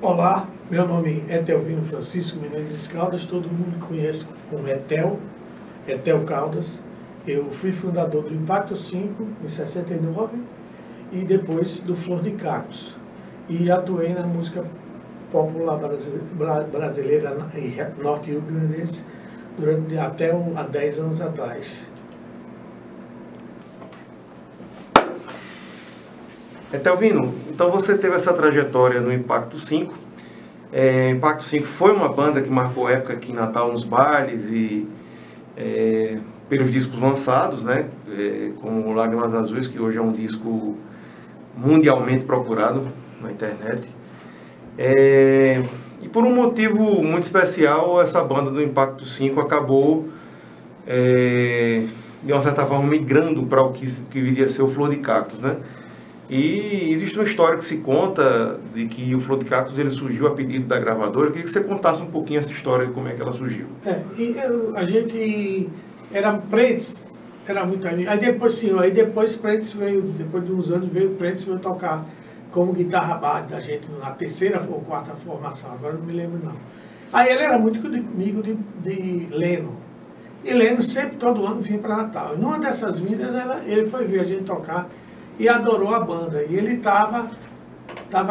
Olá, meu nome é Etelvino Francisco Menezes Caldas, todo mundo me conhece como Etel Caldas. Eu fui fundador do Impacto 5 em 69 e depois do Flor de Cactos. E atuei na música popular brasileira e norte-rio-grandense até há 10 anos atrás. Etelvino, então você teve essa trajetória no Impacto 5. Impacto 5 foi uma banda que marcou época aqui em Natal nos bailes e pelos discos lançados, né? Como Lágrimas Azuis, que hoje é um disco mundialmente procurado na internet. E por um motivo muito especial, essa banda do Impacto 5 acabou, de uma certa forma, migrando para o que viria a ser o Flor de Cactos, né? E existe uma história que se conta de que o Flor de Cactos ele surgiu a pedido da gravadora. Eu queria que você contasse um pouquinho essa história de como é que ela surgiu. A gente era Prentes, era muito amigo. Aí depois Prentes veio, depois de uns anos Prentes veio tocar como guitarra base da gente na terceira ou quarta formação, agora não me lembro não. Aí ele era muito amigo de Leno. E Leno sempre, todo ano, vinha para Natal. E numa dessas vindas, ele foi ver a gente tocar e adorou a banda. E ele estava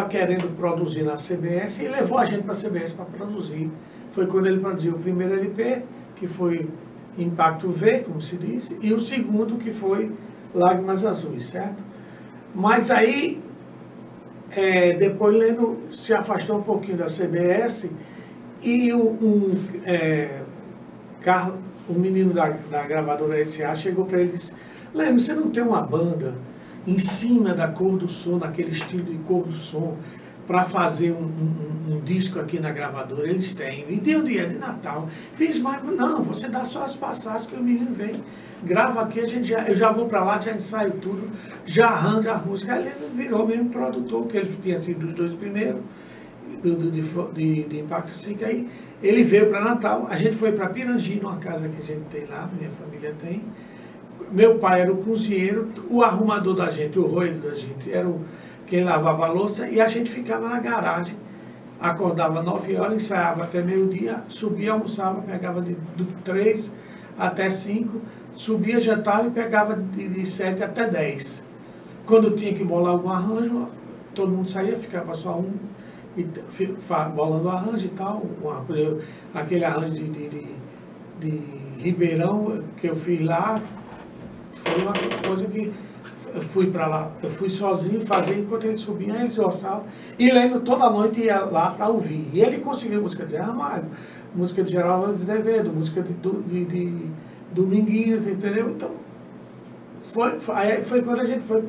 querendo produzir na CBS e levou a gente para a CBS para produzir. Foi quando ele produziu o primeiro LP, que foi Impacto V, como se diz, e o segundo, que foi Lágrimas Azuis, certo? Mas aí, depois Leno se afastou um pouquinho da CBS e o menino da gravadora SA chegou para ele e disse: Leno, você não tem uma banda em cima da cor do som, daquele estilo de cor do som, para fazer um disco aqui na gravadora? Eles têm. E deu dia de Natal. Fiz mais, não, você dá só as passagens que o menino vem, grava aqui, eu já vou para lá, já ensaio tudo, já arranjo a música. Aí ele virou mesmo produtor, que ele tinha sido dos dois primeiros, de Impacto 5. Aí ele veio para Natal, a gente foi para Pirangi, numa casa que a gente tem lá, minha família tem. Meu pai era o cozinheiro, o arrumador da gente, o roeiro da gente, era quem lavava a louça, e a gente ficava na garagem, acordava 9 horas, ensaiava até meio-dia, subia, almoçava, pegava de 3 até 5, subia, jantava e pegava de 7 até 10. Quando tinha que bolar algum arranjo, todo mundo saía, ficava só um, e bolando o arranjo e tal, aquele arranjo de Ribeirão que eu fiz lá. Foi uma coisa que eu fui para lá, eu fui sozinho fazer enquanto ele subia, eles gostavam. E Leno toda noite ia lá para ouvir. E ele conseguiu música de Zé Ramalho, música de Geraldo Azevedo, música de Dominguinhos, entendeu? Então, foi quando a gente foi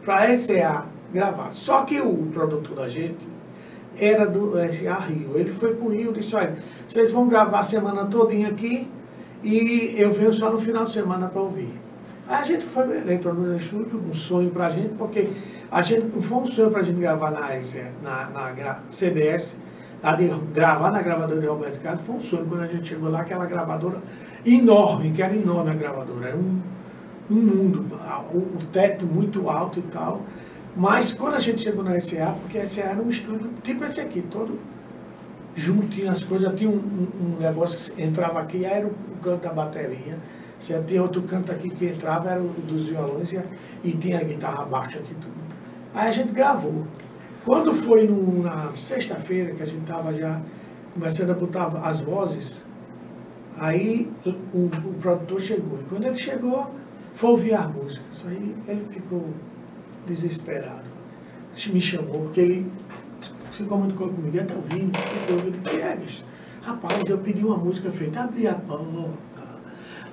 para a SA gravar. Só que o produtor da gente era do SA Rio. Ele foi para o Rio e disse: olha, vocês vão gravar a semana todinha aqui e eu venho só no final de semana para ouvir. Aí a gente foi, ele entrou no estúdio, um sonho pra gente, porque foi um sonho pra gente gravar na CBS, gravar na gravadora de Roberto Carlos, foi um sonho quando a gente chegou lá, aquela gravadora enorme, que era enorme a gravadora, era um mundo, o teto muito alto e tal. Mas quando a gente chegou na SA, porque a SA era um estúdio tipo esse aqui, todo juntinho as coisas, tinha um negócio que entrava aqui, aí era o canto da bateria. Tinha outro canto aqui que entrava, era o dos violões, e tinha a guitarra baixa aqui tudo. Aí a gente gravou. Quando foi na sexta-feira, que a gente estava já começando a botar as vozes, aí o produtor chegou. E quando ele chegou, foi ouvir as músicas. Aí ele ficou desesperado. Me chamou, porque ele se comunicou comigo: está ouvindo? Eu disse: é, bicho. Rapaz, eu pedi uma música feita, abri a porta,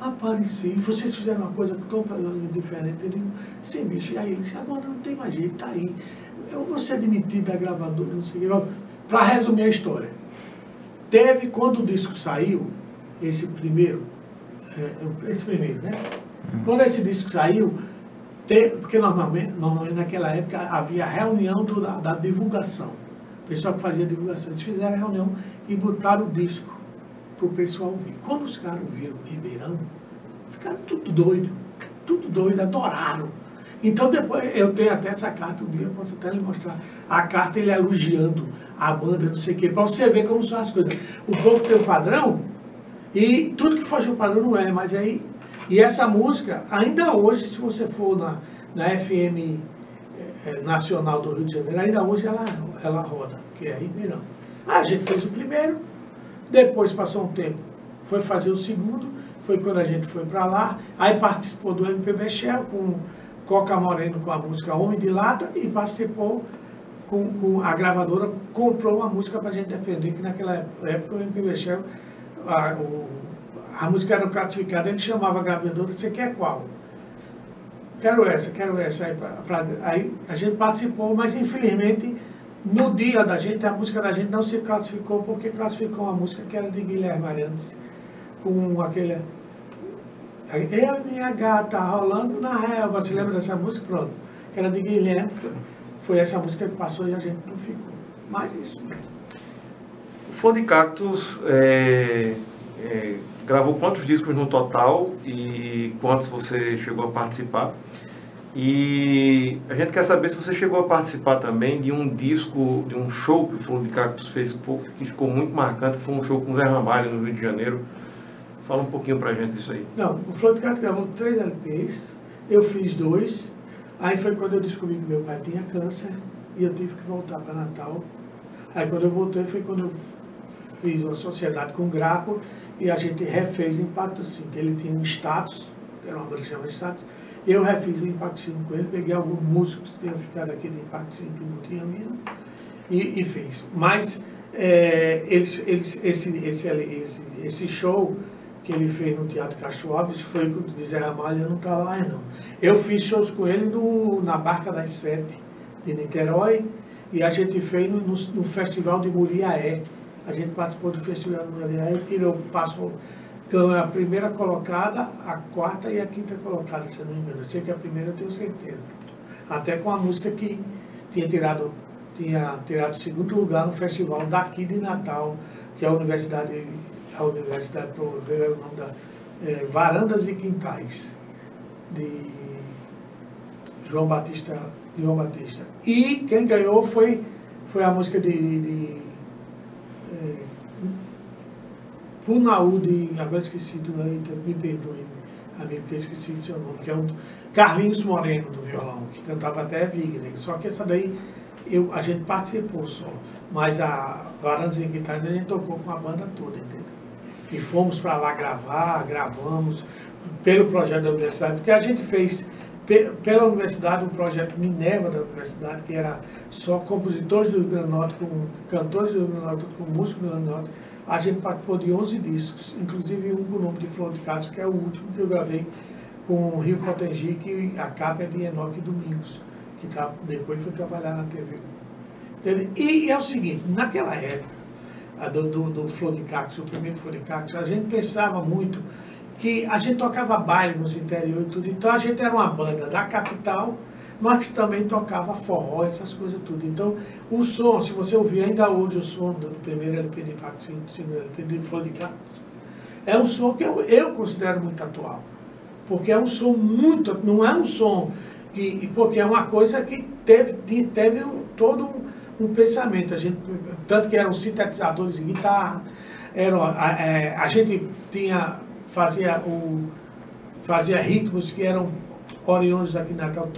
apareci, vocês fizeram uma coisa totalmente diferente. Eu digo: sim, bicho. E aí ele disse: agora não tem mais jeito, tá aí. Eu vou ser demitido da gravadora, não sei o que. Para resumir a história, teve, quando o disco saiu, esse primeiro, né? Quando esse disco saiu, Porque normalmente naquela época havia reunião da divulgação. O pessoal que fazia divulgação, eles fizeram a reunião e botaram o disco para o pessoal ouvir. Quando os caras viram o Ribeirão, ficaram tudo doido, adoraram. Então depois, eu tenho até essa carta, um dia eu posso até lhe mostrar, a carta ele elogiando a banda, não sei o quê, para você ver como são as coisas. O povo tem um padrão, e tudo que foge do padrão não é, mas aí... E essa música, ainda hoje, se você for na FM Nacional do Rio de Janeiro, ainda hoje ela roda, que é Ribeirão. A gente fez o primeiro, depois passou um tempo, foi fazer o segundo, foi quando a gente foi para lá, aí participou do MPB Shell com Coca Moreno com a música Homem de Lata e participou com a gravadora, comprou uma música para a gente defender, que naquela época o MPB Shell, a música era classificada, ele chamava a gravadora, você quer qual? Quero essa. Aí a gente participou, mas infelizmente no dia da gente, a música da gente não se classificou, porque classificou uma música que era de Guilherme Arantes, com aquele... Eu e minha gata rolando na relva, você lembra dessa música? Pronto, que era de Guilherme, foi essa música que passou e a gente não ficou. Mas isso mesmo. O Flor de Cactus gravou quantos discos no total e quantos você chegou a participar? E a gente quer saber se você chegou a participar também de um disco, de um show que o Flor de Cactus fez, que ficou muito marcante, que foi um show com o Zé Ramalho no Rio de Janeiro. Fala um pouquinho pra gente disso aí. Não, o Flor de Cactus gravou 3 LPs, eu fiz 2, aí foi quando eu descobri que meu pai tinha câncer e eu tive que voltar para Natal. Aí quando eu voltei foi quando eu fiz uma sociedade com o Graco e a gente refez o Impacto 5. Ele tinha um status, que era uma banda que chama status, eu refiz o Impacto 5 com ele, peguei alguns músicos que tinham ficado aqui do Impacto 5 que não tinham ido e fez. Mas esse show que ele fez no Teatro Castro Alves foi com o Zé Ramalho, eu não estava lá não. Eu fiz shows com ele na Barca das 7 de Niterói e a gente fez no Festival de Muriaé. A gente participou do Festival de Muriaé e ganhou a primeira colocada, a quarta e a quinta colocada, se eu não me engano. Eu sei que a primeira eu tenho certeza. Até com a música que tinha tirado segundo lugar no festival daqui de Natal, que é a Universidade promoveu o nome da Varandas e Quintais, de João Batista. E quem ganhou foi a música de Punaú, agora esqueci do nome, me perdoe, amigo, que eu esqueci do seu nome, que é um Carlinhos Moreno do violão, que cantava até Wigner, só que essa daí a gente participou só, mas a Varandas e Quintais a gente tocou com a banda toda, entendeu? E fomos para lá gravamos pelo projeto da universidade, porque a gente fez pela universidade um projeto Minerva da universidade, que era só compositores do Rio Grande do Norte, com cantores do Rio Grande do Norte, com músicos do Rio Grande do Norte. A gente participou de 11 discos, inclusive um com o nome de Flor de Cactus, que é o último que eu gravei com o Rio Potengi, que a capa é de Enoque Domingos, que depois foi trabalhar na TV. Entendeu? E é o seguinte, naquela época, do Flor de Cactus, o primeiro Flor de Cactus, a gente pensava muito que a gente tocava baile nos interiores e tudo, então a gente era uma banda da capital, mas que também tocava forró, essas coisas tudo. Então, o som, se você ouvir ainda hoje o som do primeiro LP de Impacto 5, do segundo LP de Flor de Cactus, é um som que eu considero muito atual, porque é um som muito, não é um som porque é uma coisa que teve todo um pensamento, tanto que eram sintetizadores de guitarra, a gente fazia ritmos que eram oriundos aqui na Natal,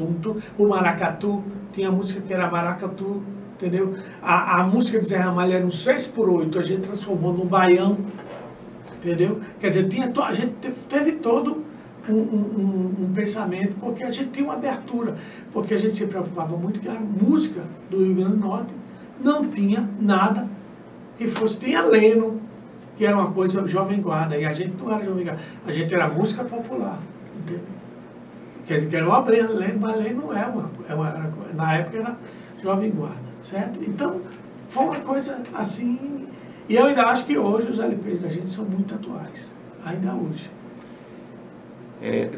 o maracatu, tinha música que era maracatu, entendeu? A música de Zé Ramalho era um 6x8, a gente transformou num baião, entendeu? Quer dizer, a gente teve todo um pensamento, porque a gente tinha uma abertura, porque a gente se preocupava muito que a música do Rio Grande do Norte não tinha nada que fosse, tinha Leno, que era uma coisa jovem guarda, e a gente não era jovem guarda, a gente era música popular, entendeu? Quer dizer, que era uma Leno, mas Leno não na época era jovem guarda, certo? Então, foi uma coisa assim, e eu ainda acho que hoje os LPs da gente são muito atuais, ainda hoje.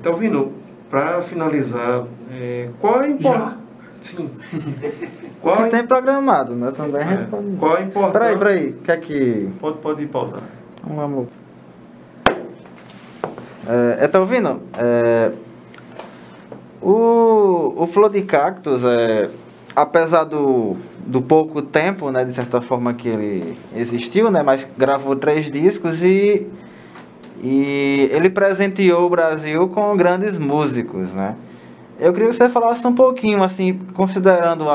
Tá ouvindo? para finalizar, qual é a importância? Sim. Qual tem programado, né? Também. Qual a importância? Peraí. Quer que... Pode pausar. Vamos. Tá ouvindo? O Flor de Cactus, apesar do pouco tempo, né, de certa forma que ele existiu, né, mas gravou 3 discos e ele presenteou o Brasil com grandes músicos, né? Eu queria que você falasse um pouquinho, assim, considerando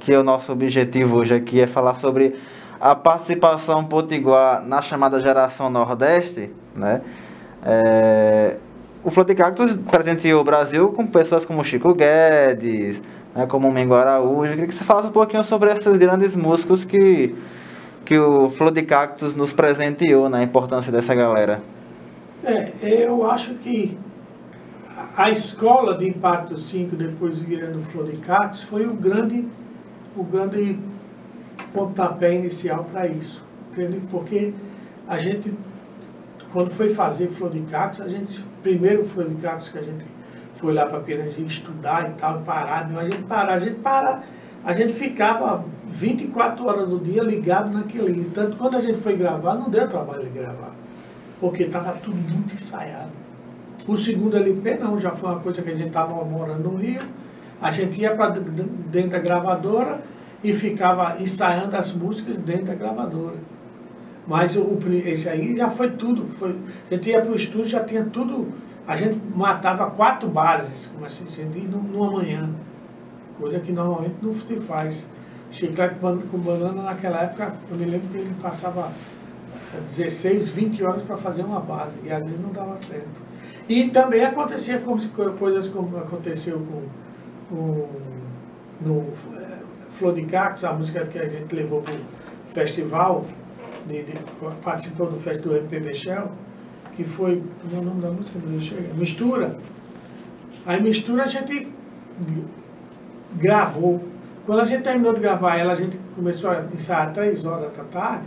que o nosso objetivo hoje aqui é falar sobre a participação potiguar na chamada Geração Nordeste, né? O Flor de Cactus presenteou o Brasil com pessoas como Chico Guedes, né, como o Mengo Araújo. Eu queria que você falasse um pouquinho sobre esses grandes músicos que o Flor de Cactus nos presenteou, né, a importância dessa galera. Eu acho que a escola de Impacto 5, depois virando Flor de Cactus, foi o grande pontapé inicial para isso. Entendeu? Porque a gente, quando foi fazer Flor de Cactus, primeiro Flor de Cactus que a gente foi lá para Pirangi estudar e tal, parado, a gente ficava 24 horas do dia ligado naquele. Tanto quando a gente foi gravar, não deu trabalho de gravar, porque estava tudo muito ensaiado. O segundo LP não, já foi uma coisa que a gente estava morando no Rio, a gente ia para dentro da gravadora e ficava ensaiando as músicas dentro da gravadora. Mas esse aí já foi tudo, a gente ia para o estúdio, já tinha tudo, a gente matava 4 bases, como assim, a gente ia numa manhã, coisa que normalmente não se faz. Chiclete com banana naquela época, eu me lembro que ele passava 16, 20 horas para fazer uma base, e às vezes não dava certo. E também acontecia coisas como aconteceu no Flor de Cactus, a música que a gente levou para o festival, participou do festival do MPB Shell, que foi, como é o nome da música? Mistura. Aí Mistura a gente gravou. Quando a gente terminou de gravar ela, a gente começou a ensaiar 3 horas da tarde,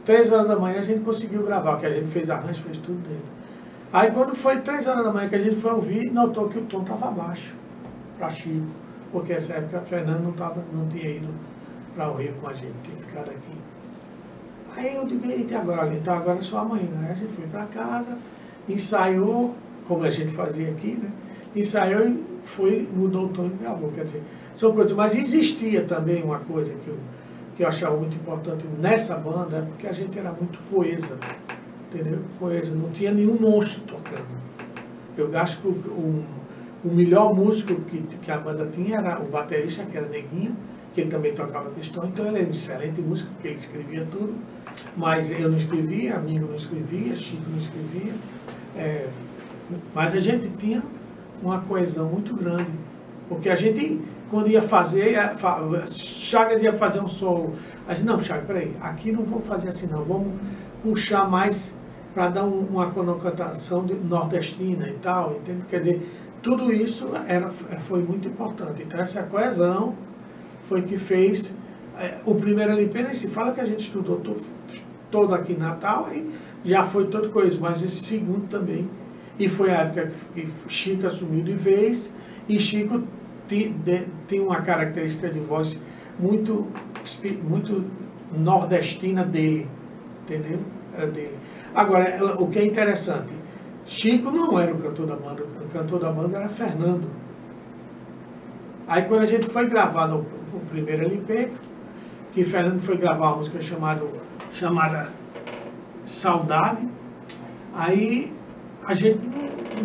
3 horas da manhã a gente conseguiu gravar, porque a gente fez arranjo, fez tudo dentro. Aí quando foi 3 horas da manhã que a gente foi ouvir, notou que o tom estava baixo para Chico, porque nessa época a Fernanda não tinha ido para o Rio com a gente, tinha ficado aqui. Aí eu digo, eita, então agora é só amanhã. Aí a gente foi para casa, ensaiou, como a gente fazia aqui, né? Ensaiou e mudou o tom e gravou. Quer dizer, são coisas. Mas existia também uma coisa que eu achava muito importante nessa banda, porque a gente era muito coesa, entendeu? Coesa, não tinha nenhum monstro tocando. Eu acho que o melhor músico que a banda tinha era o baterista, que era Neguinho, que ele também tocava pistão, então ele era um excelente músico, porque ele escrevia tudo, mas eu não escrevia, amigo não escrevia, Chico não escrevia, mas a gente tinha uma coesão muito grande, porque a gente, quando ia fazer, Chagas ia fazer um solo, a gente, não, Chagas, peraí, aqui não vamos fazer assim não, vamos puxar mais para dar uma conotação nordestina e tal, entende? Quer dizer, tudo isso foi muito importante, então essa coesão foi que fez o primeiro LP, nem se fala que a gente estudou todo aqui em Natal, e já foi toda coisa, mas esse segundo também, e foi a época que Chico assumiu de vez, e Chico tem uma característica de voz muito nordestina dele, entendeu? Era dele. Agora, o que é interessante, Chico não era o cantor da banda, o cantor da banda era Fernando. Aí quando a gente foi gravar o primeiro LP, que Fernando foi gravar uma música chamada Saudade, aí a gente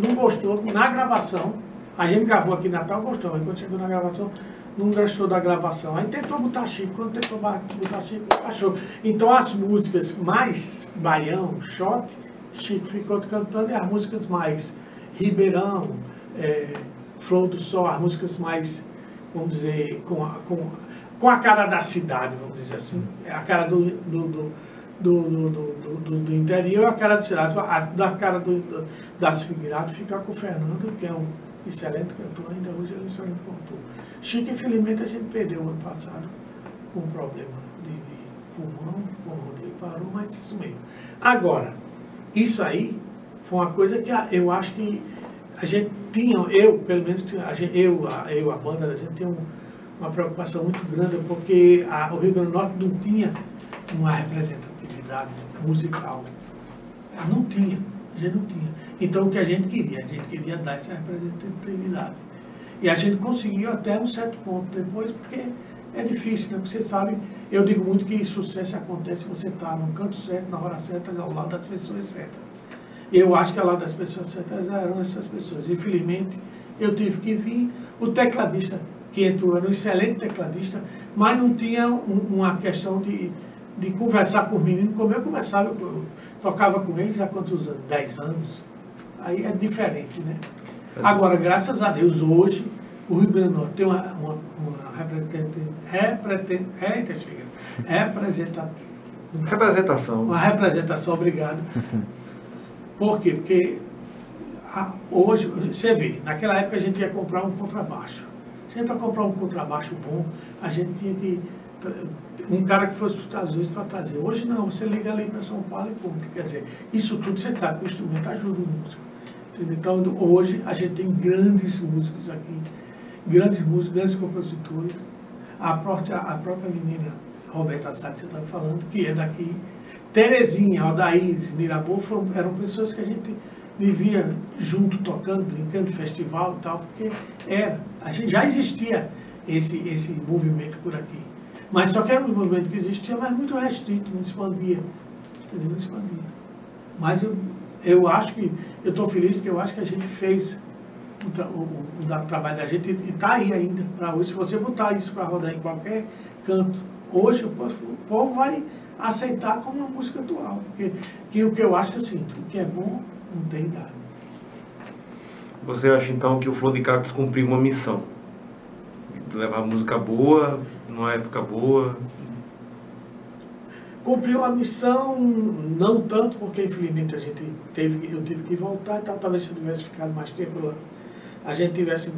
não gostou, na gravação, a gente gravou aqui em Natal, gostou, mas quando chegou na gravação, não gostou da gravação. Aí tentou botar Chico, quando tentou botar Chico, achou. Então as músicas mais Baião, Shot, Chico ficou cantando, e as músicas mais Ribeirão, Flor do Sol, as músicas mais, vamos dizer, com a cara da cidade, vamos dizer assim, a cara do interior, a cara da cidade, da cara das Figueiradas fica com o Fernando, que é um excelente cantor, ainda hoje ele é um excelente cantor. Chico, infelizmente, a gente perdeu ano passado com um problema de pulmão, o pulmão dele parou, mas isso mesmo. Agora, isso aí foi uma coisa que eu acho que a gente tinha, eu, pelo menos, a banda, a gente tinha uma preocupação muito grande, porque o Rio Grande do Norte não tinha uma representatividade musical. Não tinha, a gente não tinha. Então, o que a gente queria dar essa representatividade. E a gente conseguiu até um certo ponto depois, porque é difícil, né? Porque você sabe, eu digo muito que sucesso acontece se você está no canto certo, na hora certa, ao lado das pessoas certas. Eu acho que ao lado das pessoas certas eram essas pessoas. Infelizmente, eu tive que vir. O tecladista que entrou era um excelente tecladista, mas não tinha uma questão de conversar com os meninos, como eu conversava, eu tocava com eles há quantos anos? 10 anos. Aí é diferente, né? Agora, graças a Deus, hoje, o Rio Grande do Norte tem uma representação. Uma representação, obrigado. Por quê? Porque hoje, você vê, naquela época a gente ia comprar um contrabaixo. Sempre para comprar um contrabaixo bom, a gente tinha que um cara que fosse para os Estados Unidos para trazer. Hoje não, você liga ali para São Paulo e compra. Quer dizer, isso tudo você sabe que o instrumento ajuda o músico. Entendeu? Então, hoje a gente tem grandes músicos aqui, grandes músicos, grandes compositores. A própria menina Roberta Sá, que você está falando, que é daqui. Terezinha, Odaíris, Mirabô, eram pessoas que a gente vivia junto, tocando, brincando de festival e tal, porque a gente já existia esse movimento por aqui. Mas só que era um movimento que existia, mas muito restrito, não expandia. Entendeu? Não expandia. Mas eu acho que, eu estou feliz que eu acho que a gente fez o trabalho da gente e está aí ainda para hoje. Se você botar isso para rodar em qualquer canto, hoje o povo vai aceitar como uma música atual. Porque o que eu acho que eu sinto, o que é bom não tem idade. Você acha então que o Flor de Cactos cumpriu uma missão? Levar música boa, numa época boa? Cumpriu a missão, não tanto, porque infelizmente eu tive que voltar e tal. Talvez se eu tivesse ficado mais tempo lá, a gente tivesse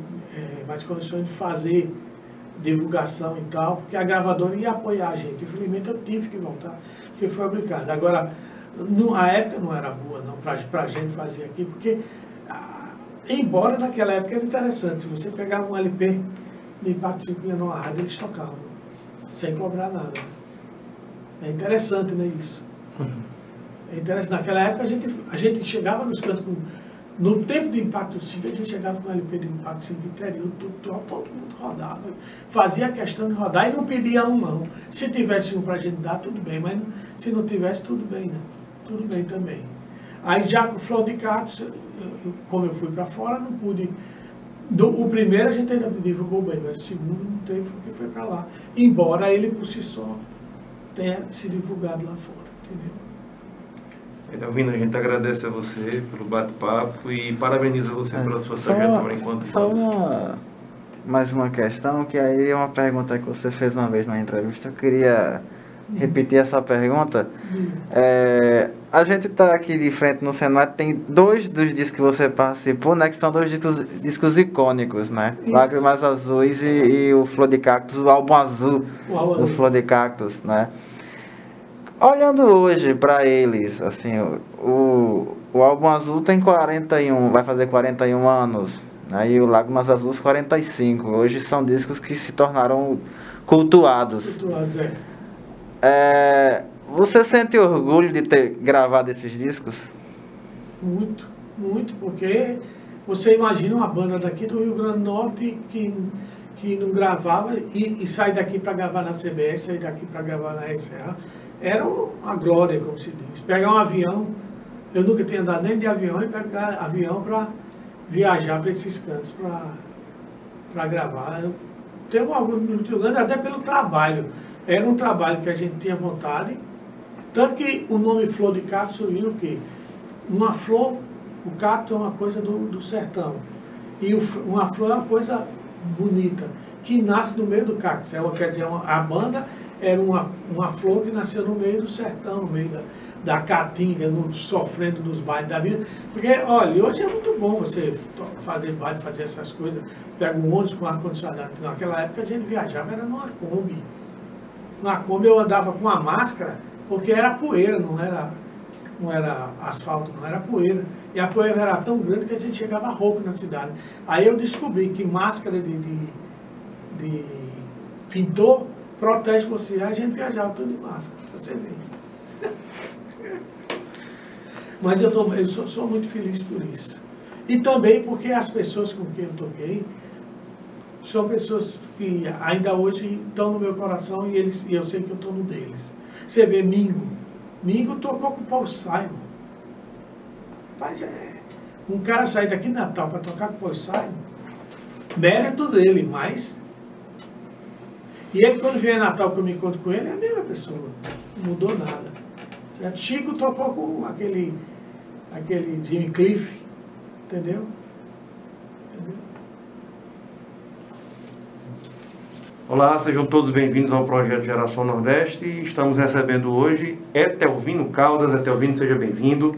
mais condições de fazer divulgação e tal, porque a gravadora ia apoiar a gente. Infelizmente eu tive que voltar, porque foi obrigado. Agora, a época não era boa não, para a gente fazer aqui, porque, embora naquela época era interessante, se você pegava um LP de Impacto 5 ia numa rádio, eles tocavam, sem cobrar nada. É interessante, né, isso? É interessante. Naquela época a gente chegava nos cantos, no tempo de Impacto 5, a gente chegava com o LP de Impacto 5 interior, todo mundo rodava, fazia questão de rodar e não pedia um não. Se tivesse um para a gente dar, tudo bem, mas se não tivesse, tudo bem, né? Tudo bem também. Aí já com o Flor de Cactos, como eu fui para fora, não pude. O primeiro a gente ainda divulgou bem, mas o segundo não teve porque foi para lá. Embora ele por si só tenha se divulgado lá fora, entendeu? Edelvino, a gente agradece a você pelo bate-papo e parabeniza você pela sua trajetória enquanto mais uma questão, que aí é uma pergunta que você fez uma vez na entrevista. Eu queria repetir essa pergunta. A gente está aqui de frente no cenário, tem 2 dos discos que você participou, né, que são 2 discos icônicos, né? Isso. Lágrimas Azuis e o Flor de Cactos, o álbum azul do Flor de Cactos, né? Olhando hoje para eles, assim, o álbum azul tem 41, vai fazer 41 anos, né? E o Lágrimas Azuis 45. Hoje são discos que se tornaram cultuados. Você sente orgulho de ter gravado esses discos? Muito, muito, porque você imagina uma banda daqui do Rio Grande do Norte que não gravava e sair daqui para gravar na CBS, sair daqui para gravar na RCA, era uma glória, como se diz. Pegar um avião, eu nunca tinha andado nem de avião, e pegar avião para viajar para esses cantos, para gravar. Eu tenho um orgulho muito grande, até pelo trabalho. Era um trabalho que a gente tinha vontade, tanto que o nome Flor de Cactos surgiu o quê? Uma flor, o cacto é uma coisa do sertão, e uma flor é uma coisa bonita, que nasce no meio do cacto. Quer dizer, a banda era uma flor que nasceu no meio do sertão, no meio da caatinga, sofrendo nos bailes da vida. Porque, olha, hoje é muito bom você fazer baile, fazer essas coisas. Pega um ônibus com ar-condicionado. Naquela época a gente viajava, era numa Kombi. Na Kombi eu andava com a máscara, porque era poeira, não não era asfalto, não era poeira. E a poeira era tão grande que a gente chegava rouco na cidade. Aí eu descobri que máscara de pintor protege você. Aí a gente viajava tudo de máscara, pra você ver. Mas eu sou muito feliz por isso. E também porque as pessoas com quem eu toquei são pessoas que ainda hoje estão no meu coração e eu sei que eu estou no deles. Você vê Mingo. Mingo tocou com o Paul Simon. Rapaz, um cara sair daqui de Natal para tocar com o Paul Simon, mérito dele, mas... E ele, quando vier Natal que eu me encontro com ele, é a mesma pessoa. Não mudou nada. Certo? Chico tocou com aquele Jimmy Cliff. Entendeu? Olá, sejam todos bem-vindos ao Projeto Geração Nordeste. Estamos recebendo hoje Etelvino Caldas. Etelvino, seja bem-vindo.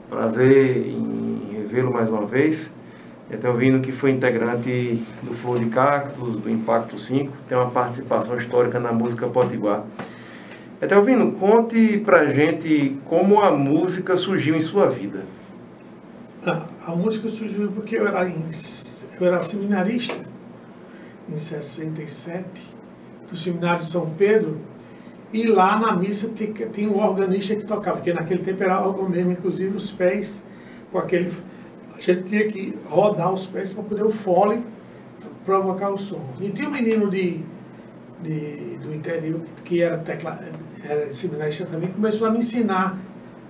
Prazer em revê-lo mais uma vez. Etelvino, que foi integrante do Flor de Cactos, do Impacto 5, tem uma participação histórica na música Potiguar. Etelvino, conte pra gente como a música surgiu em sua vida. A música surgiu porque eu era seminarista em 67, do Seminário de São Pedro, e lá na missa tinha um organista que tocava, porque naquele tempo era algo mesmo, inclusive os pés, com aquele... A gente tinha que rodar os pés para poder o fole provocar o som. E tinha um menino do interior, que era seminarista também, começou a me ensinar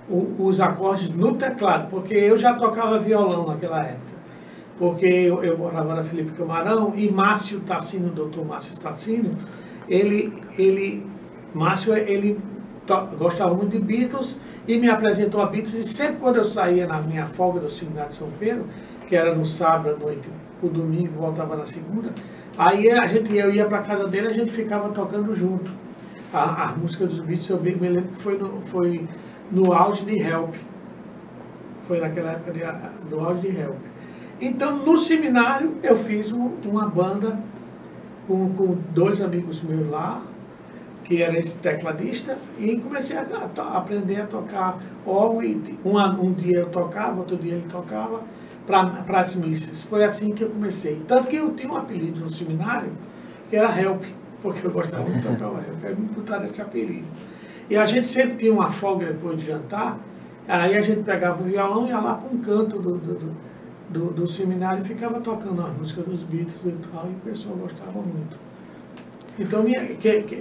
os acordes no teclado, porque eu já tocava violão naquela época. Porque eu morava na Felipe Camarão e Márcio Tassino, doutor Márcio Tassino, Márcio gostava muito de Beatles e me apresentou a Beatles, e sempre quando eu saía na minha folga do Seminário de São Pedro, que era no sábado à noite, o domingo, voltava na segunda, aí eu ia para casa dele, a gente ficava tocando junto. A música dos Beatles, eu me lembro que foi no auge de Help. Foi naquela época do auge de Help. Então, no seminário, eu fiz uma banda com dois amigos meus lá, que era esse tecladista, e comecei a aprender a tocar órgão. Um dia eu tocava, outro dia ele tocava, para as missas. Foi assim que eu comecei. Tanto que eu tinha um apelido no seminário, que era Help, porque eu gostava de tocar o Help. Aí me botaram esse apelido. E a gente sempre tinha uma folga depois de jantar, aí a gente pegava o violão e ia lá para um canto do seminário e ficava tocando a música dos Beatles e tal, e o pessoal gostava muito. Então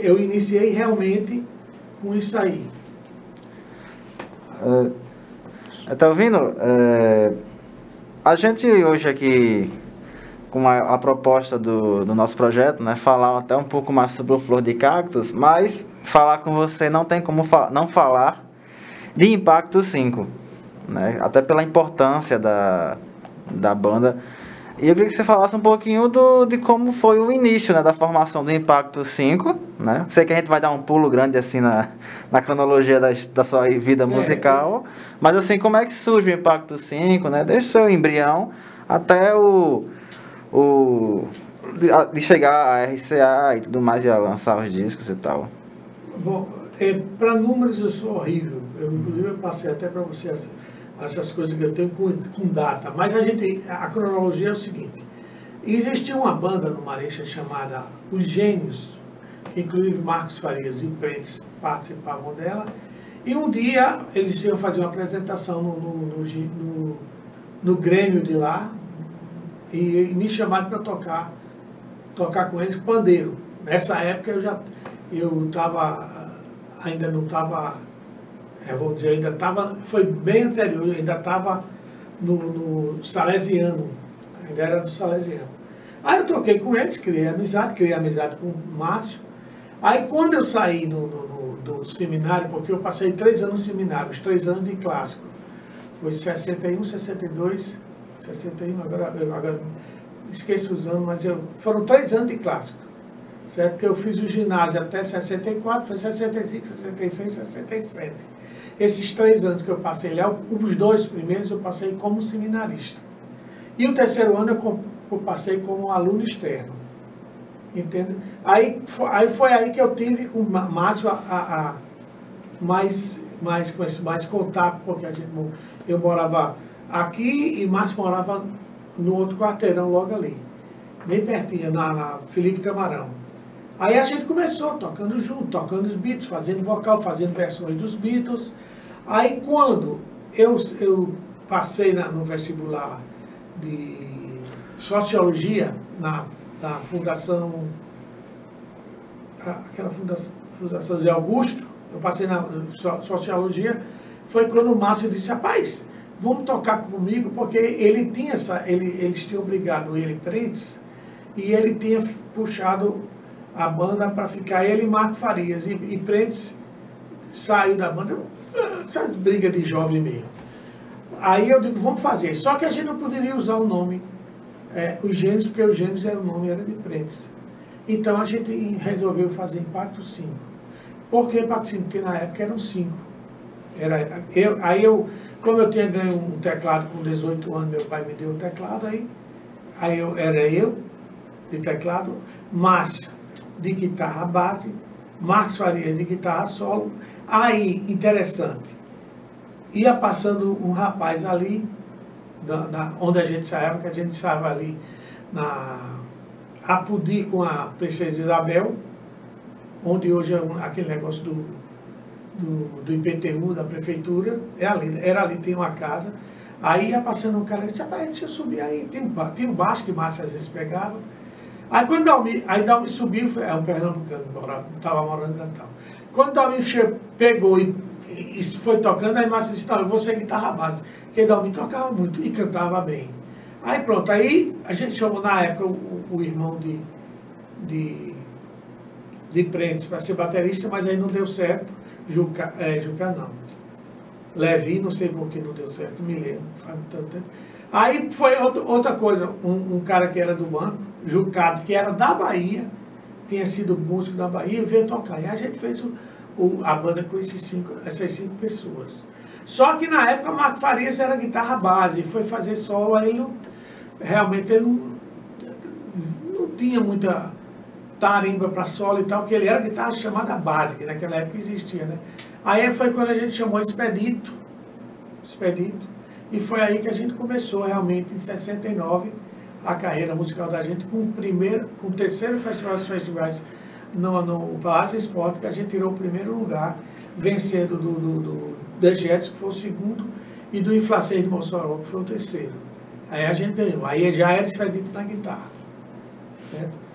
eu iniciei realmente com isso aí. Tá ouvindo? A gente hoje aqui, com a proposta do nosso projeto, né, falar até um pouco mais sobre o Flor de Cactos, mas falar com você não tem como não falar de Impacto 5, né, até pela importância da banda. E eu queria que você falasse um pouquinho de como foi o início, né, da formação do Impacto 5, né? Sei que a gente vai dar um pulo grande assim na cronologia da sua vida musical, mas assim, como é que surge o Impacto 5, né? Desde o seu embrião até de chegar a RCA e tudo mais, e a lançar os discos e tal. Bom, para números eu sou horrível. Inclusive eu passei até para você essas coisas que eu tenho com data. Mas a cronologia é o seguinte. Existia uma banda no Marechal chamada Os Gênios, que inclusive Marcos Farias e Prentes participavam dela. E um dia eles iam fazer uma apresentação no Grêmio de lá, e me chamaram para tocar com eles pandeiro. Nessa época ainda não estava, vamos dizer, ainda estava, foi bem anterior, eu ainda estava no Salesiano, ainda era do Salesiano. Aí eu troquei com eles, criei amizade com o Márcio. Aí quando eu saí do seminário, porque eu passei 3 anos no seminário, os 3 anos de clássico, foi 61, 62, 61, agora esqueço os anos, mas foram 3 anos de clássico, certo? Porque eu fiz o ginásio até 64, foi 65, 66, 67. Esses 3 anos que eu passei lá, os 2 primeiros eu passei como seminarista. E o 3º ano eu passei como aluno externo. Entende? Aí foi aí que eu tive com o Márcio mais mais contato, porque eu morava aqui e Márcio morava no outro quarteirão logo ali, bem pertinho, na Felipe Camarão. Aí a gente começou tocando junto, tocando os Beatles, fazendo vocal, fazendo versões dos Beatles. Aí quando eu passei no vestibular de Sociologia, na Fundação, aquela Fundação Zé Augusto, eu passei na Sociologia, foi quando o Márcio disse, rapaz, vamos tocar comigo, porque ele tinha eles tinham brigado, ele e Prentes, e ele tinha puxado a banda para ficar, ele e Marco Farias, e Prentes saiu da banda, essas brigas de jovem mesmo. Aí eu digo, vamos fazer, só que a gente não poderia usar o nome, os Gênios, porque os Gênios era o nome, era de Prentes. Então a gente resolveu fazer Impacto 5. Por que Impacto 5? Porque na época eram 5. Como eu tinha ganho um teclado com 18 anos, meu pai me deu um teclado, era eu de teclado, Márcio de guitarra base, Marcos Farias de guitarra solo. Aí, interessante, ia passando um rapaz ali, onde a gente ensaiava, que a gente ensaiava ali na Apudi com a Princesa Isabel, onde hoje é aquele negócio do IPTU, da prefeitura, era ali, tem uma casa. Aí ia passando um cara e disse, rapaz, deixa eu subir aí, tem um baixo que Márcio às vezes pegava. Aí quando Dalmi subiu, um pernambucano, estava morando em Natal. Quando Dalmi pegou e foi tocando, aí Márcio disse, não, eu vou ser guitarra base, porque Dalmi tocava muito e cantava bem. Aí pronto, aí a gente chamou na época o irmão de Prentes para ser baterista, mas aí não deu certo, Juca não. Levi, não sei por que não deu certo, me lembro, faz tanto tempo. Aí foi outra coisa, um cara que era do banco, Jucado, que era da Bahia, tinha sido músico da Bahia, veio tocar. E a gente fez a banda com essas 5 pessoas. Só que na época Marco Farias era guitarra base, e foi fazer solo, aí realmente ele não tinha muita tarimba para solo e tal, porque ele era guitarra chamada base, que naquela época existia, né? Aí foi quando a gente chamou Expedito, e foi aí que a gente começou realmente, em 69, a carreira musical da gente, com o terceiro festival dos festivais no Palácio Esporte, que a gente tirou o primeiro lugar, vencendo do Dejetos, que foi o segundo, e do Inflacei de Mossoró, que foi o terceiro. Aí a gente ganhou. Aí já era Expedito na guitarra. Certo?